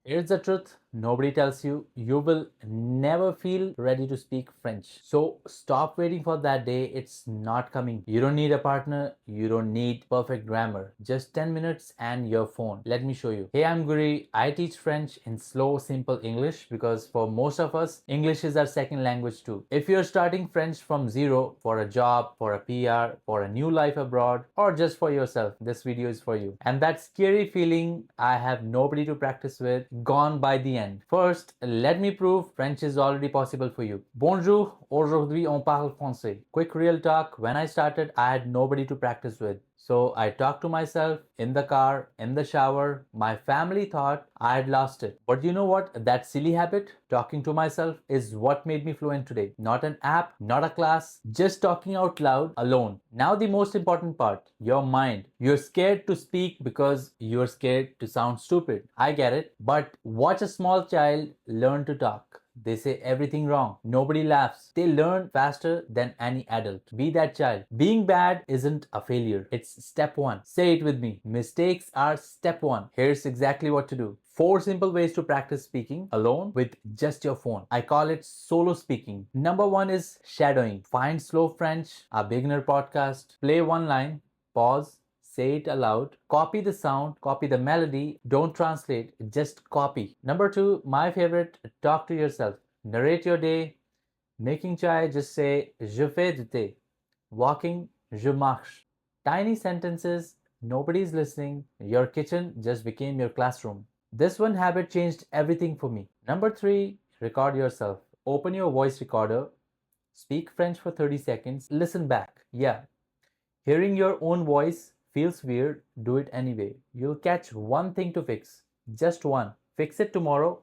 Here's the truth nobody tells you. You will never feel ready to speak French. So stop waiting for that day. It's not coming. You don't need a partner. You don't need perfect grammar. Just 10 minutes and your phone. Let me show you. Hey, I'm Guri. I teach French in slow, simple English because for most of us, English is our second language too. If you're starting French from zero for a job, for a PR, for a new life abroad, or just for yourself, this video is for you. And that scary feeling I have nobody to practice with, gone by the end. First, let me prove French is already possible for you. Bonjour, aujourd'hui on parle français. Quick real talk, when I started, I had nobody to practice with. So I talked to myself in the car, in the shower. My family thought I had lost it. But you know what? That silly habit, talking to myself, is what made me fluent today. Not an app, not a class, just talking out loud alone. Now, the most important part, your mind. You're scared to speak because you're scared to sound stupid. I get it. But watch a small child learn to talk. They say everything wrong. Nobody laughs. They learn faster than any adult. Be that child. Being bad isn't a failure. It's step one. Say it with me. Mistakes are step one. Here's exactly what to do. 4 simple ways to practice speaking alone with just your phone. I call it solo speaking. Number 1 is shadowing. Find Slow French, a beginner podcast. Play one line, pause, say it aloud, copy the sound, copy the melody, don't translate, just copy. Number 2, my favorite, talk to yourself. Narrate your day. Making chai, just say je fais du thé. Walking, je marche. Tiny sentences, nobody's listening, your kitchen just became your classroom. This one habit changed everything for me. Number 3, record yourself. Open your voice recorder, speak French for 30 seconds, listen back. Yeah, hearing your own voice feels weird, do it anyway. You'll catch one thing to fix. Just one. Fix it tomorrow.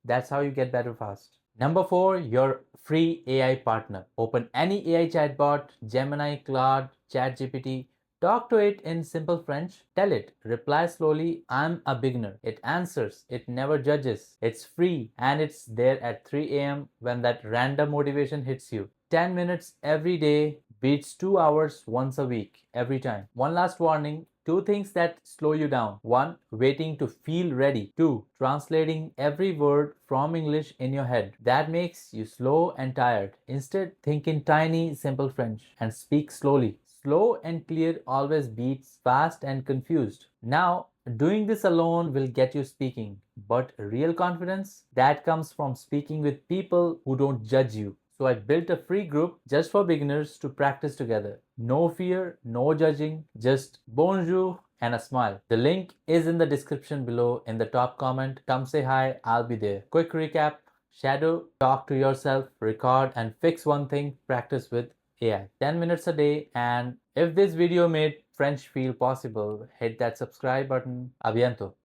That's how you get better fast. Number 4, your free AI partner. Open any AI chatbot, Gemini, Claude, ChatGPT. Talk to it in simple French. Tell it, reply slowly, I'm a beginner. It answers, it never judges. It's free and it's there at 3 a.m. when that random motivation hits you. 10 minutes every day beats 2 hours once a week, every time. One last warning, 2 things that slow you down. 1, waiting to feel ready. 2, translating every word from English in your head. That makes you slow and tired. Instead, think in tiny, simple French and speak slowly. Slow and clear always beats fast and confused. Now, doing this alone will get you speaking, but real confidence, that comes from speaking with people who don't judge you. So I built a free group just for beginners to practice together. No fear, no judging, just bonjour and a smile. The link is in the description below in the top comment. Come say hi, I'll be there. Quick recap, shadow, talk to yourself, record and fix one thing, practice with AI. 10 minutes a day, and if this video made French feel possible, hit that subscribe button. A bientôt.